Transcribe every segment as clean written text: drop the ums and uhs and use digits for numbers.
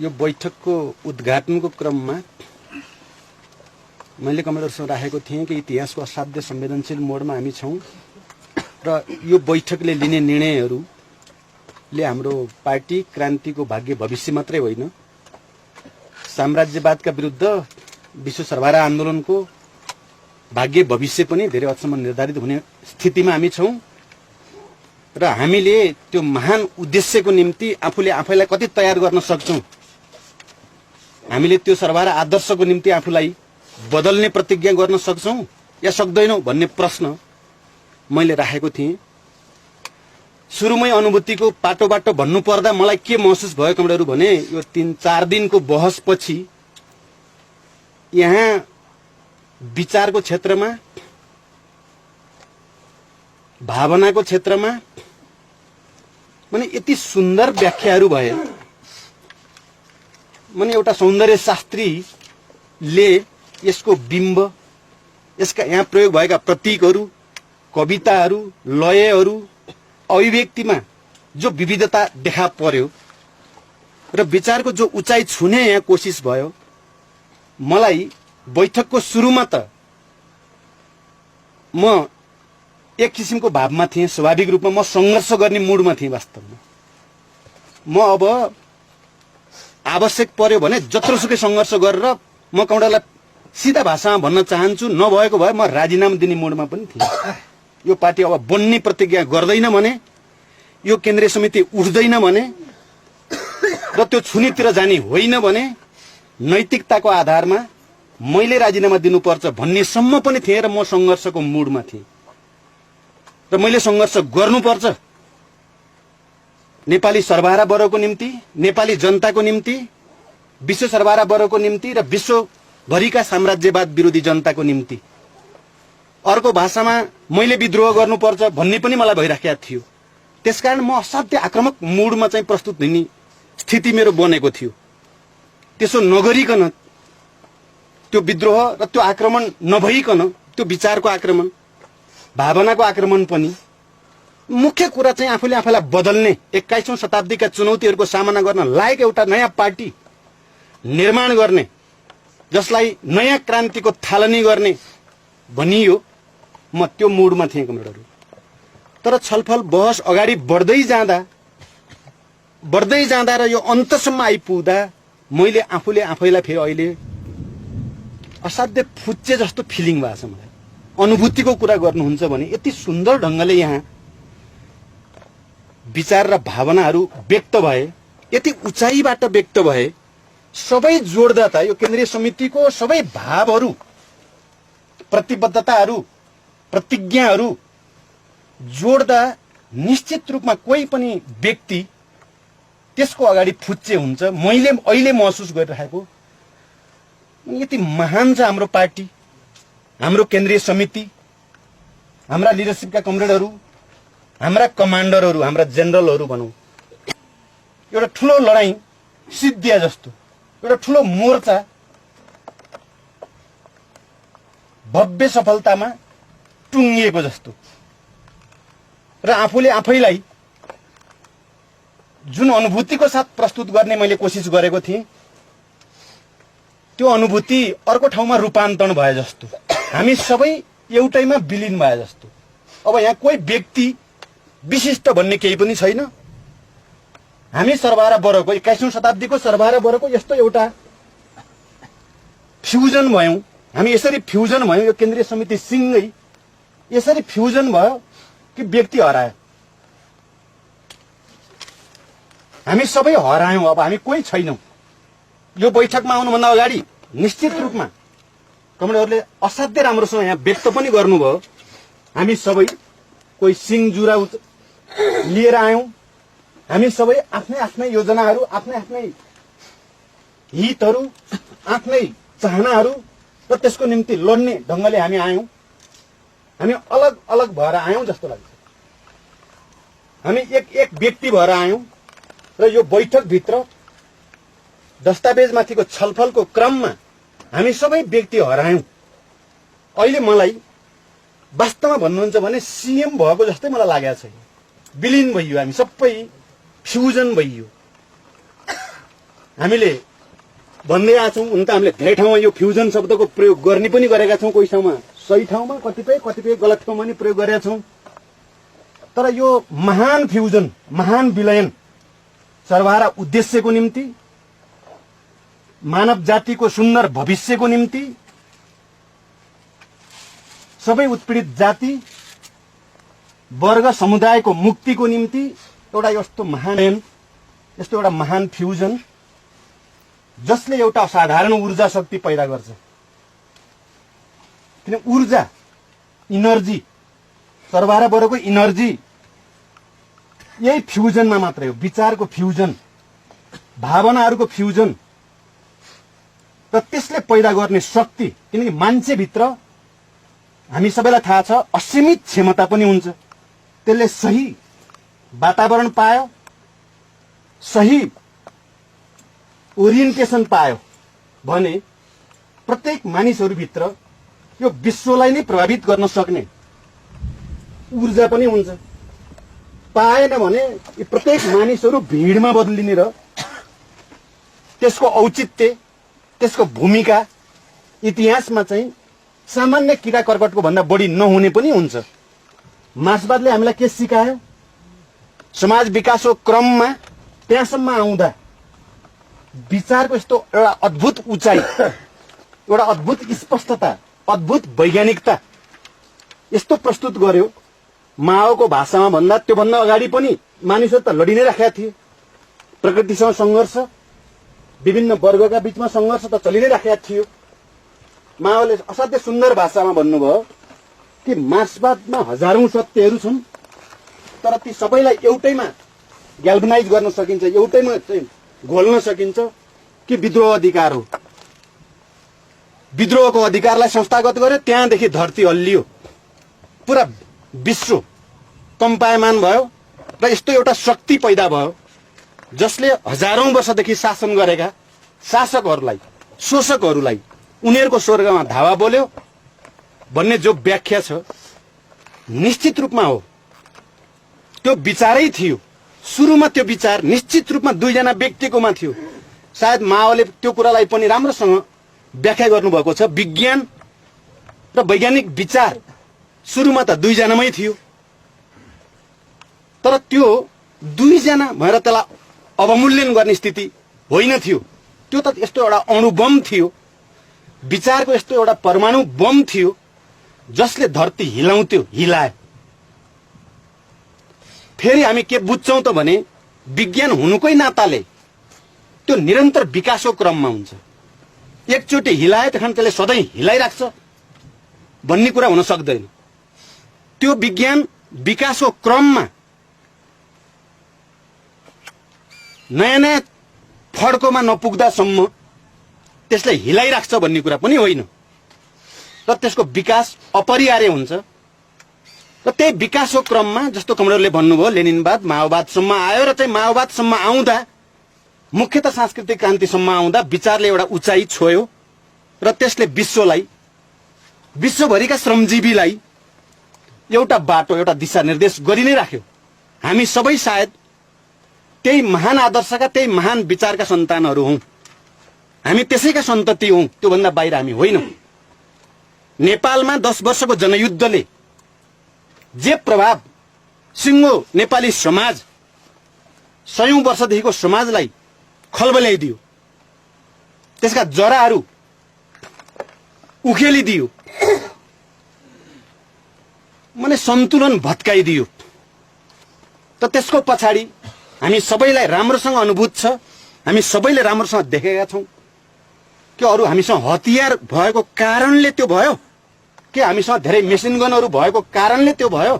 यो बैठकको उद्घाटनको क्रममा मैले कमरेडहरुसँग राखेको थिएँ कि इतिहासको असाध्य संवेदनशील मोडमा हामी छौं र यो बैठकले लिने निर्णयहरूले हाम्रो पार्टी क्रान्तिको भाग्य भविष्य मात्रै होइन, साम्राज्यवादका विरुद्ध विश्व सर्वहारा आन्दोलनको भाग्य भविष्य पनि धेरै हदसम्म निर्धारित हुने स्थितिमा हामी छौं र हामीले त्यो महान उद्देश्यको निम्ति आफूले आफैलाई कति तयार गर्न सक्छौं, हामीले त्यो सर्वहारा आदर्शको निम्ति आफूलाई बदल्ने प्रतिज्ञा गर्न सक्छौं या सक्दैनौं भन्ने प्रश्न मैले राखेको थिएँ। सुरुमै अनुभूतिको पाटोबाट भन्नु पर्दा मलाई के महसुस भयो कमरेडहरु भने यो 3-4 दिनको बहसपछि यहाँ विचारको क्षेत्रमा, भावनाको क्षेत्रमा माने यति सुन्दर व्याख्याहरू भए। माने एउटा सौन्दर्य शास्त्रीले यसको बिम्ब, यसका यहाँ प्रयोग भएका प्रतीकहरू, कविताहरू, लयहरू, अभिव्यक्तिमा जो विविधता देखा पर्यो र विचारको जो उचाइ छुने यहाँ कोसिस भयो, मलाई बैठकको सुरुमा त म एक किसिमको भावमा थिएँ। स्वाभाविक रूपमा म संघर्ष गर्ने मुडमा थिएँ। वास्तवमा म अब आवश्यक पर्यो भने जत्रोसुकै संघर्ष गरेर म कमरेडलाई सीधा भाषामा भन्न चाहन्छु, नभएको भए म राजीनामा दिने मुडमा पनि थिएँ। यो पार्टी अब बन्ने प्रतिज्ञा गर्दैन भने, यो केन्द्रीय समिति उठ्दैन भने र त्यो छुनीतिर जाने होइन भने नैतिकताको आधारमा मैले राजीनामा दिनुपर्छ भन्ने सम्म पनि थिएँ र म संघर्षको मुडमा थिएँ र मैले संघर्ष गर्नुपर्छ। नेपाली सर्वहारा वर्गको निम्ति, नेपाली जनताको निम्ति, विश्व सर्वहारा वर्गको निम्ति र विश्वभरिका साम्राज्यवाद विरोधी जनताको निम्ति। अर्को भाषामा मैले विद्रोह गर्नुपर्छ भन्ने पनि मलाई भइराखेको थियो। त्यसकारण म असाध्य आक्रामक मुडमा चाहिँ प्रस्तुत हुने स्थिति मेरो बनेको थियो। त्यसो नगरिकन, त्यो विद्रोह र त्यो आक्रमण नभइकन, त्यो विचारको आक्रमण, भावनाको आक्रमण पनि, मुख्य कुरा चाहिँ आफूले आफैलाई बदल्ने, 21औं शताब्दीका चुनौतीहरूको सामना गर्न लायक एउटा नयाँ पार्टी निर्माण गर्ने, जसलाई नयाँ क्रान्तिको थालनी गर्ने भनियो। म त्यो मुडमा थिएँ कमरेडहरु। तर छलफल बहस अगाडि बढ्दै जाँदा र यो अन्तसम्म आइपुग्दा मैले आफूले आफैलाई फेरि अहिले असाध्य फुच्चे जस्तो फिलिङ भएको छ। मलाई अनुभूतिको कुरा गर्नुहुन्छ भने यति सुन्दर ढंगले यहाँ विचार र भावनाहरू व्यक्त भए, यति उचाइबाट व्यक्त भए, सबै जोड्दा त यो केन्द्रीय समितिको सबै भावहरू, प्रतिबद्धताहरू, प्रतिज्ञाहरू जोड्दा निश्चित रूपमा कोही पनि व्यक्ति त्यसको अगाडि फुच्चे हुन्छ। मैले अहिले महसुस गरिरहेको यति महान छ हाम्रो पार्टी, हाम्रो केन्द्रीय समिति, हाम्रा लिडरशिपका कमरेडहरू, हाम्रा कमान्डरहरू, हाम्रा जेनरलहरू भनौं, एउटा ठूलो लडाईँ सिद्धिया जस्तो, एउटा ठूलो मोर्चा भव्य सफलतामा टुङ्गिएको जस्तो र आफूले आफैलाई जुन अनुभूतिको साथ प्रस्तुत गर्ने मैले कोसिस गरेको थिएँ, त्यो अनुभूति अर्को ठाउँमा रूपान्तरण भए जस्तो, हामी सबै एउटैमा विलीन भए जस्तो। अब यहाँ कोही व्यक्ति विशिष्ट भन्ने केही पनि छैन। हामी सर्वहारा वर्गको, 21औं शताब्दीको सर्वहारा वर्गको यस्तो एउटा फ्युजन भयौं। हामी यसरी फ्युजन भयौं, यो केन्द्रीय समिति सिंगै यसरी फ्युजन भयो कि व्यक्ति हरायो। हामी सबै हरायौं। अब हामी कोही छैनौं। यो बैठकमा आउनुभन्दा अगाडि निश्चित रूपमा कमरेडहरुले असाध्य राम्रोसँग यहाँ व्यक्त पनि गर्नुभयो। हामी सबै कोही सिंहजुरा लिएर आयौं। हामी सबै आफ्नै आफ्नै योजनाहरू, आफ्नै आफ्नै हितहरू, आफ्नै चाहनाहरू र त्यसको निम्ति लड्ने ढंगले हामी आयौं। हामी अलग अलग भएर आयौं जस्तो लाग्छ। हामी एक व्यक्ति भएर आयौं र यो बैठक भित्र दस्तावेजमाथिको छलफलको क्रममा हामी सबै व्यक्ति हरायौं। अहिले मलाई वास्तवमा भन्नुहुन्छ भने सीएम भएको जस्तै मलाई लागेको छ। विलीन भइयो, हामी सबै फ्युजन भइयो। हामीले भन्दै आएको छौँ। हुन त हामीले धेरै ठाउँमा यो फ्युजन शब्दको प्रयोग गर्ने पनि गरेका छौँ, कोही ठाउँमा सही ठाउँमा, कतिपय गलत ठाउँमा पनि प्रयोग गरेका छौँ। तर यो महान फ्युजन, महान विलयन सर्वहारा उद्देश्यको निम्ति, मानव जातिको सुन्दर भविष्यको निम्ति, सबै उत्पीडित जाति वर्ग समुदायको मुक्तिको निम्ति एउटा यस्तो एउटा महान फ्युजन जसले एउटा असाधारण ऊर्जा शक्ति पैदा गर्छ। किन ऊर्जा, इनर्जी, सर्वहारा बरको इनर्जी यही फ्युजनमा मात्रै हो। विचारको फ्युजन, भावनाहरूको फ्युजन र त्यसले पैदा गर्ने शक्ति। किनकि मान्छेभित्र हामी सबैलाई थाहा छ असीमित क्षमता पनि हुन्छ। त्यसले सही वातावरण पायो, सही ओरिएन्टेसन पायो भने प्रत्येक मानिसहरूभित्र यो विश्वलाई नै प्रभावित गर्न सक्ने ऊर्जा पनि हुन्छ। पाएन भने यी प्रत्येक मानिसहरू भिडमा बदलिने र त्यसको औचित्य, त्यसको भूमिका इतिहासमा चाहिँ सामान्य किरा कर्कटको भन्दा बढी नहुने पनि हुन्छ। मार्क्सवादले हामीलाई के सिकायो? समाज विकासको क्रममा त्यहाँसम्म आउँदा विचारको यस्तो एउटा अद्भुत उचाइ, एउटा अद्भुत स्पष्टता, अद्भुत वैज्ञानिकता यस्तो प्रस्तुत गर्यो। माओको भाषामा भन्दा त्योभन्दा अगाडि पनि मानिसहरू त लडी नै राखेका थिए। प्रकृतिसँग सङ्घर्ष, विभिन्न वर्गका बीचमा सङ्घर्ष त चलि नै राखेका थियो। माओले असाध्यै सुन्दर भाषामा भन्नुभयो कि मार्क्सवादमा हजारौं सत्यहरू छन्, तर ती सबैलाई एउटैमा ग्याल्भनाइज गर्न सकिन्छ, एउटैमा चाहिँ घोल्न सकिन्छ कि विद्रोह अधिकार हो। विद्रोहको अधिकारलाई संस्थागत गर्यो, त्यहाँदेखि धरती हल्लियो, पुरा विश्व कम्पायमान भयो र यस्तो एउटा शक्ति पैदा भयो जसले हजारौं वर्षदेखि शासन गरेका शासकहरूलाई, शोषकहरूलाई उनीहरूको स्वर्गमा धावा बोल्यो भन्ने जो व्याख्या छ निश्चित रूपमा हो। त्यो विचारै थियो। सुरुमा त्यो विचार निश्चित रूपमा दुईजना व्यक्तिकोमा थियो। सायद माओले त्यो कुरालाई पनि राम्रोसँग व्याख्या गर्नुभएको छ। विज्ञान र वैज्ञानिक विचार सुरुमा त दुईजनामै थियो, तर त्यो दुईजना भएर त्यसलाई अवमूल्यन गर्ने स्थिति होइन थियो। त्यो त यस्तो एउटा अणुबम थियो, विचारको यस्तो एउटा परमाणु बम थियो जसले धरती हिलाउँथ्यो, हिलायो। फेरि हामी के बुझ्छौं त भने विज्ञान हुनुकै नाताले त्यो निरन्तर विकासको क्रममा हुन्छ। एकचोटि हिलाए त्यहाँ त्यसले सधैँ हिलाइराख्छ भन्ने कुरा हुन सक्दैन। त्यो विज्ञान विकासको क्रममा नयाँ नयाँ फड्कोमा नपुग्दासम्म त्यसले हिलाइराख्छ भन्ने कुरा पनि होइन र त्यसको विकास अपरिहार्य हुन्छ। र त्यही विकासको क्रममा जस्तो कमरेडले भन्नुभयो लेनिनवाद माओवादसम्म आयो र चाहिँ माओवादसम्म आउँदा मुख्यतः सांस्कृतिक क्रान्तिसम्म आउँदा विचारले एउटा उचाइ छोयो र त्यसले विश्वलाई, विश्वभरिका श्रमजीवीलाई एउटा बाटो, एउटा दिशा निर्देश गरि नै राख्यो। हामी सबै सायद त्यही महान आदर्शका, त्यही महान विचारका सन्तानहरू हौं। हामी त्यसैका सन्तति हौं, त्योभन्दा बाहिर हामी होइनौं। नेपालमा 10 वर्षको जनयुद्धले जे प्रभाव सिङ्गो नेपाली समाज 100औं वर्षदेखिको समाजलाई खलबल्याइदियो, त्यसका जराहरू उखेलिदियो, माने सन्तुलन भत्काइदियो। त त्यसको पछाडि हामी सबैलाई राम्रोसँग अनुभूत छ, हामी सबैले राम्रोसँग देखेका छौं कि अरू हामीसँग हतियार भएको कारणले त्यो भयो कि हामीसँग धेरै मेसिन गनहरू भएको कारणले त्यो भयो।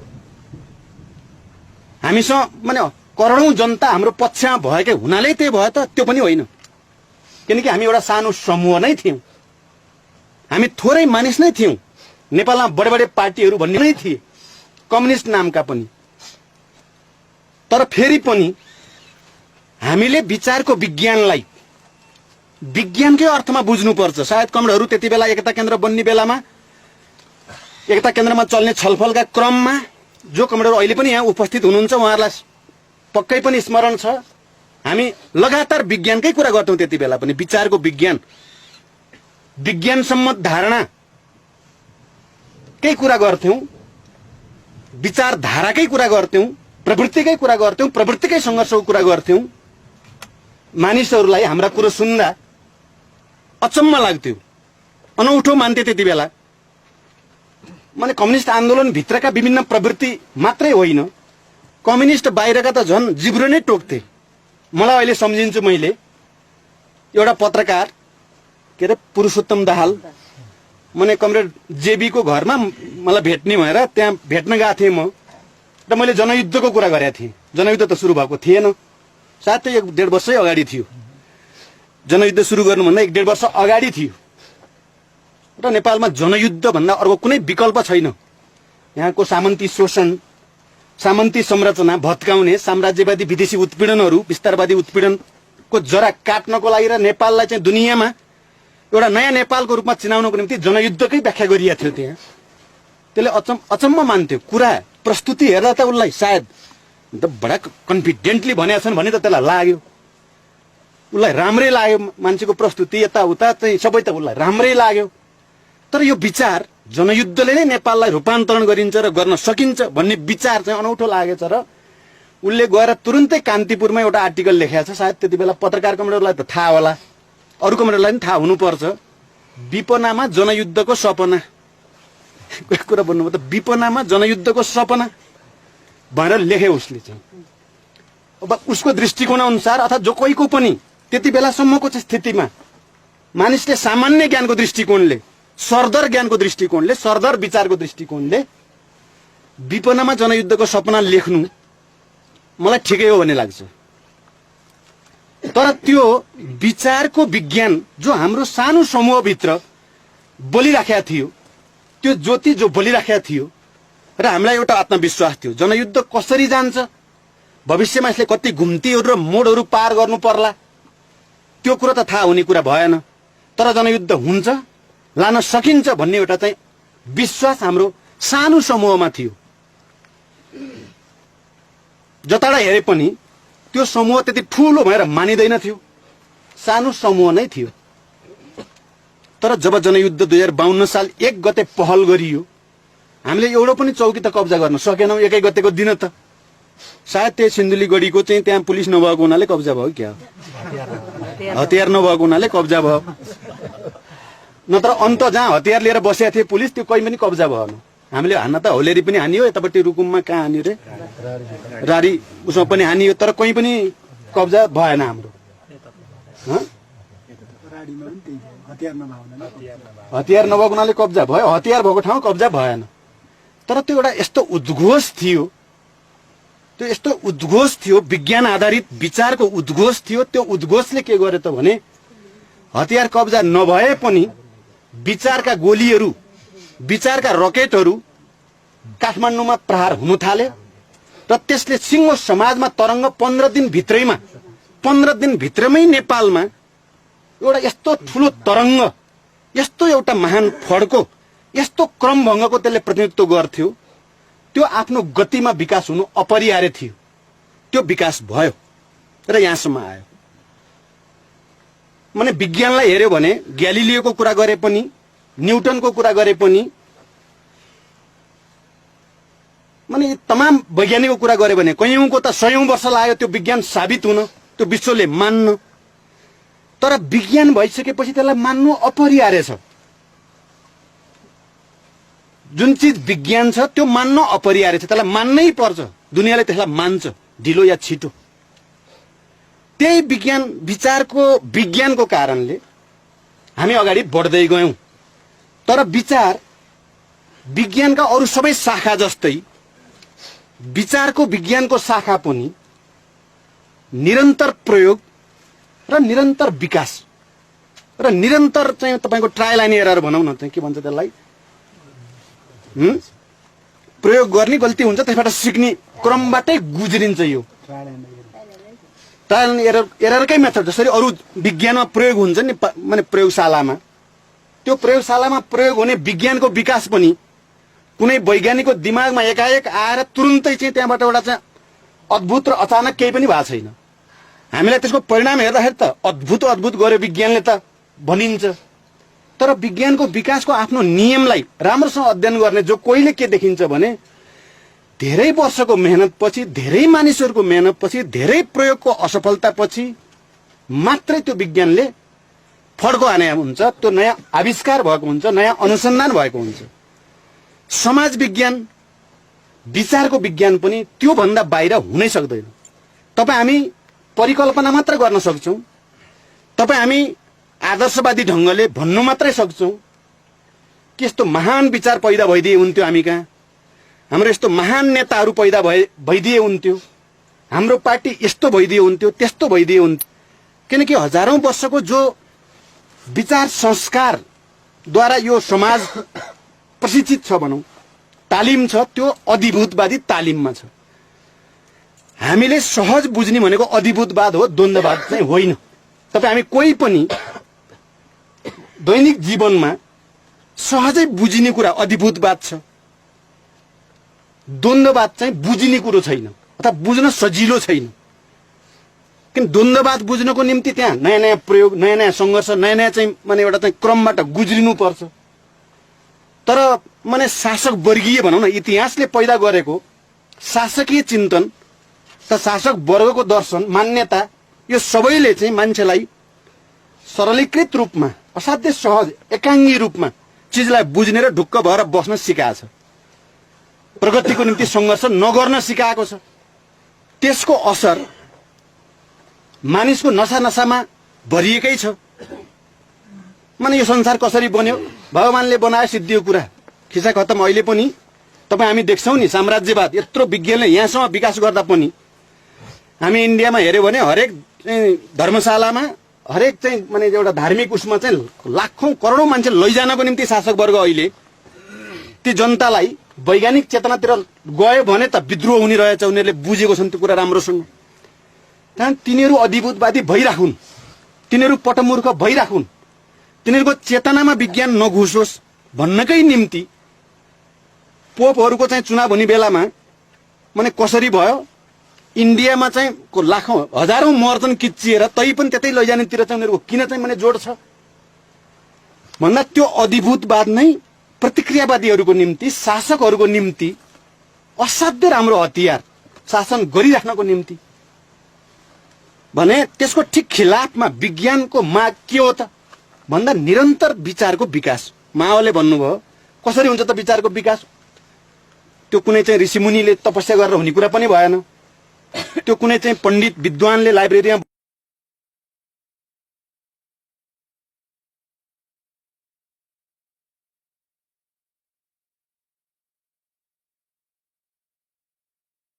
हामीसँग माने करोडौं जनता हाम्रो पक्षमा भएकै हुनाले त्यो भयो त? त्यो पनि होइन, किनकि हामी एउटा सानो समूह नै थियौं, हामी थोरै मानिस नै थियौं। नेपालमा बडे बडे पार्टीहरू भन्ने नै थिए, कम्युनिस्ट नामका पनि। तर फेरि पनि हामीले विचारको विज्ञानलाई विज्ञानकै अर्थमा बुझ्नुपर्छ। सायद कमरेडहरू त्यति बेला एकता केन्द्र बन्ने बेलामा, एकता केन्द्रमा चल्ने छलफलका क्रममा जो कमरेडहरू अहिले पनि यहाँ उपस्थित हुनुहुन्छ उहाँहरूलाई पक्कै पनि स्मरण छ हामी लगातार विज्ञानकै कुरा गर्थ्यौं त्यति बेला पनि विचारको विज्ञानसम्मत धारणाकै कुरा गर्थ्यौं विचारधाराकै कुरा गर्थ्यौं प्रवृत्तिकै कुरा गर्थ्यौं प्रवृत्तिकै संघर्षको कुरा गर्थ्यौं मानिसहरूलाई हाम्रा कुरा सुन्दा अचम्म लाग्थ्यो अनौठो मान्थे त्यति बेला माने कम्युनिस्ट आन्दोलन भित्रका विभिन्न प्रवृत्ति मात्रै होइन कम्युनिस्ट बाहिरका त झन् जिब्रो नै टोक्थे मलाई अहिले सम्झिन्छु मैले एउटा पत्रकार के अरे पुरुषोत्तम दाहाल मने कमरेड जेबी को घरमा मलाई भेट्ने भएर त्यहाँ भेट्न गएको थिएँ म र मैले जनयुद्धको कुरा गरेको थिएँ जनयुद्ध त सुरु भएको थिएन साथै 1.5 वर्षै अगाडि थियो जनयुद्ध सुरु गर्नुभन्दा 1.5 वर्ष अगाडि थियो र नेपालमा जनयुद्ध भन्दा अर्को कुनै विकल्प छैन यहाँको सामन्ती शोषण सामन्ती संरचना भत्काउने साम्राज्यवादी विदेशी उत्पीडनहरू विस्तारवादी उत्पीडनको जरा काट्नको लागि र नेपाललाई चाहिँ दुनियाँमा एउटा नयाँ नेपालको रूपमा चिनाउनको निम्ति जनयुद्धकै व्याख्या गरिएको थियो त्यहाँ त्यसले अचम्म मान्थ्यो कुरा प्रस्तुति हेर्दा त उसलाई सायद बडा कन्फिडेन्टली भनेका छन् भने त त्यसलाई लाग्यो उसलाई राम्रै लाग्यो मान्छेको प्रस्तुति यताउता चाहिँ सबै त उसलाई राम्रै लाग्यो तर यो विचार जनयुद्धले नै नेपाललाई रूपान्तरण गरिन्छ र गर्न सकिन्छ भन्ने विचार चाहिँ अनौठो लागेछ र उसले गएर तुरुन्तै कान्तिपुरमा एउटा आर्टिकल लेखेको छ सायद त्यति बेला पत्रकार कमरेडलाई त थाहा होला अरु कमरेडलाई पनि थाहा हुनुपर्छ विपनामा जनयुद्धको सपना कुरा भन्नुभयो त विपनामा जनयुद्धको सपना भनेर लेखे उसले चाहिँ अब उसको दृष्टिकोण अनुसार अथवा जो कोहीको पनि त्यति बेलासम्मको स्थितिमा मानिसले सामान्य ज्ञानको दृष्टिकोणले सरदर ज्ञानको दृष्टिकोणले सरदर विचारको दृष्टिकोणले विपनामा जनयुद्धको सपना लेख्नु मलाई ठिकै हो भन्ने लाग्छ तर त्यो विचारको विज्ञान जो हाम्रो सानो समूहभित्र बोलिराखेको थियो त्यो ज्योति जो बोलिराखेको थियो र हामीलाई एउटा आत्मविश्वास थियो जनयुद्ध कसरी जान्छ भविष्यमा यसले कति घुम्तीहरू र मोडहरू पार गर्नु पर्ला त्यो कुरा त थाहा हुने कुरा भएन तर जनयुद्ध हुन्छ लान सकिन्छ भन्ने एउटा चाहिँ विश्वास हाम्रो सानो समूहमा थियो जताडा हेरे पनि त्यो समूह त्यति ठूलो भएर मानिदैन थियो सानो समूह नै थियो तर जब जनयुद्ध 2052 साल 1 गते पहल गरियो हामीले एउटा पनि चौकी त कब्जा गर्न सकेनौं 1 गतेको दिन त सायद त्यो सिन्धुलीगढीको चाहिँ त्यहाँ पुलिस नभएको हुनाले कब्जा भयो क्या हतियार नभएको हुनाले कब्जा भयो नत्र अन्त जहाँ हतियार लिएर बसेका थिए पुलिस त्यो कहीँ पनि कब्जा भएन हामीले हान्न त हौलेरी पनि हानियो यतापट्टि रुकुममा कहाँ हानियो रे रारी उसमा पनि हानियो तर कहीँ पनि कब्जा भएन हाम्रो हतियार नभएको हुनाले कब्जा भयो हतियार भएको ठाउँ कब्जा भएन तर त्यो एउटा यस्तो उद्घोष थियो विज्ञान आधारित विचारको उद्घोष थियो त्यो उद्घोषले के गर्यो त भने हतियार कब्जा नभए पनि विचारका गोलीहरू विचारका रकेटहरू काठमाडौँमा प्रहार हुन थाल्यो र त्यसले सिङ्गो समाजमा तरङ्ग 15 दिन भित्रमै नेपालमा एउटा यस्तो ठुलो तरङ्ग यस्तो एउटा महान फड्को यस्तो क्रमभङ्गको त्यसले प्रतिनिधित्व गर्थ्यो त्यो आफ्नो गतिमा विकास हुनु अपरिहार्य थियो त्यो विकास भयो र यहाँसम्म आयो माने विज्ञानलाई हेर्यो भने ग्यालिलियोको कुरा गरे पनि न्युटनको कुरा गरे पनि माने तमाम वैज्ञानिकको कुरा गरे भने कयौंको त 100औं वर्ष लाग्यो त्यो विज्ञान साबित हुन त्यो विश्वले मान्न तर विज्ञान भइसकेपछि त्यसलाई मान्नु अपरिहार्य छ जुन चीज विज्ञान छ त्यो मान्न अपरिहार्य छ त्यसलाई मान्नै पर्छ दुनियाले त्यसलाई मान्छ ढिलो या छिटो त्यही विज्ञान विचारको विज्ञानको कारणले हामी अगाडि बढ्दै गयौं तर विचार विज्ञानका अरु सबै शाखा जस्तै विचारको विज्ञानको शाखा पनि निरन्तर प्रयोग र निरन्तर विकास र निरन्तर चाहिँ तपाईको ट्रायल एन्ड एरर भनौं न के भन्छ त्यसलाई प्रयोग गर्ने गल्ती हुन्छ त्यसबाट सिक्ने क्रमबाटै गुज्रिन्छ यो ट्रायल एन्ड एररकै मेथड जसरी अरु विज्ञानमा प्रयोग हुन्छ नि माने प्रयोगशालामा त्यो प्रयोगशालामा प्रयोग हुने विज्ञानको विकास पनि कुनै वैज्ञानिकको दिमागमा एकाएक आएर तुरुन्तै चाहिँ त्यहाँबाट एउटा चाहिँ अद्भुत र अचानक केही पनि भएको छैन हामीलाई त्यसको परिणाम हेर्दाखेरि त अद्भुत अद्भुत गर्यो विज्ञानले त भनिन्छ। तर विज्ञानको विकासको आफ्नो नियमलाई राम्रोसँग अध्ययन गर्ने जो कोहीले के देखिन्छ भने धेरै वर्षको मेहनतपछि, धेरै मानिसहरूको मेहनतपछि, धेरै प्रयोगको असफलतापछि मात्रै त्यो विज्ञानले फड्को हाने हुन्छ, त्यो नयाँ आविष्कार भएको हुन्छ, नयाँ अनुसन्धान भएको हुन्छ। समाज विज्ञान, विचारको विज्ञान पनि त्यो भन्दा बाहिर हुनै सक्दैन। तपाईँ हामी परिकल्पना मात्र गर्न सक्छौं, तपाईँ हामी आदर्शवादी ढंगले भन्नु मात्रै सक्छौं कि यस्तो महान विचार पैदा भइदिए हुन्थ्यो, हामी कहाँ हाम्रो यस्तो महान नेताहरू पैदा भइदिए हुन्थ्यो, हाम्रो पार्टी यस्तो भइदिए हुन्थ्यो, त्यस्तो भइदिए हुन्थ्यो। किनकि हजारौं वर्षको जो विचार संस्कारद्वारा यो समाज प्रशिक्षित छ भनौं, तालिम छ, त्यो अधिभूतवादी तालिममा छ। हामीले सहज बुझ्ने भनेको अधिभूतवाद हो, द्वन्द्ववाद चाहिँ होइन। तपाई हामी कोही पनि दैनिक जीवनमा सहजै बुझिने कुरा अधिभूतवाद छ, द्वन्द्ववाद चाहिँ बुझिने कुरो छैन अथवा बुझ्न सजिलो छैन। किन द्वन्द्ववाद बुझ्नको निम्ति त्यहाँ नयाँ नयाँ प्रयोग, नयाँ नयाँ संघर्ष, नयाँ नयाँ चाहिँ माने एउटा चाहिँ क्रमबाट गुज्रिनु पर्छ। तर माने शासक वर्गीय भनौं न, इतिहासले पैदा गरेको शासकीय चिन्तन त शासक वर्गको दर्शन, मान्यता, यो सबैले चाहिँ मान्छेलाई सरलीकृत रूपमा, असाध्य सहज एकाङ्गी रूपमा चीजलाई बुझ्ने र ढुक्क भएर बस्न सिकाएको छ। प्रगतिको निम्ति संघर्ष नगर्न सिकाएको छ। त्यसको असर मानिसको नशा नशामा भरिएकै छ। माने यो संसार कसरी बन्यो, भगवानले बनाए सिद्धियो कुरा, खिसा खत्तम। अहिले पनि तपाई हामी देख्छौं नि, साम्राज्यवाद यत्रो विज्ञानले यहाँसम्म विकास गर्दा पनि हामी इन्डियामा हेर्यो भने हरेक धर्मशालामा, हरेक चाहिँ माने एउटा धार्मिक उसमा चाहिँ लाखौं करोडौं मान्छे लैजानको निम्ति शासक वर्ग अहिले ती जनतालाई वैज्ञानिक चेतनातिर गयो भने त विद्रोह हुने रहेछ। उनीहरूले बुझेको छन् त्यो कुरा राम्रोसँग। कारण तिनीहरू अधिभूतवादी भइराखुन्, तिनीहरू पटमूर्ख भइराखुन्, तिनीहरूको चेतनामा विज्ञान नघुसोस् भन्नकै निम्ति पोपहरूको चाहिँ चुनाव हुने बेलामा माने कसरी भयो, इन्डियामा चाहिँ लाखौं हजारौं मर्छन् किच्चिएर, तै पनि त्यतै लैजानेतिर चाहिँ उनीहरूको किन चाहिँ माने जोड छ भन्दा त्यो अधिभूतवाद नै प्रतिक्रियावादीहरूको निम्ति, शासकहरूको निम्ति असाध्य राम्रो हतियार शासन गरिराख्नको निम्ति भने त्यसको ठिक खिलाफमा विज्ञानको माग के हो त भन्दा निरन्तर विचारको विकास। माओले भन्नुभयो कसरी हुन्छ त विचारको विकास? त्यो कुनै चाहिँ ऋषिमुनिले तपस्या गरेर हुने कुरा पनि भएन। त्यो कुनै चाहिँ पण्डित विद्वानले लाइब्रेरीमा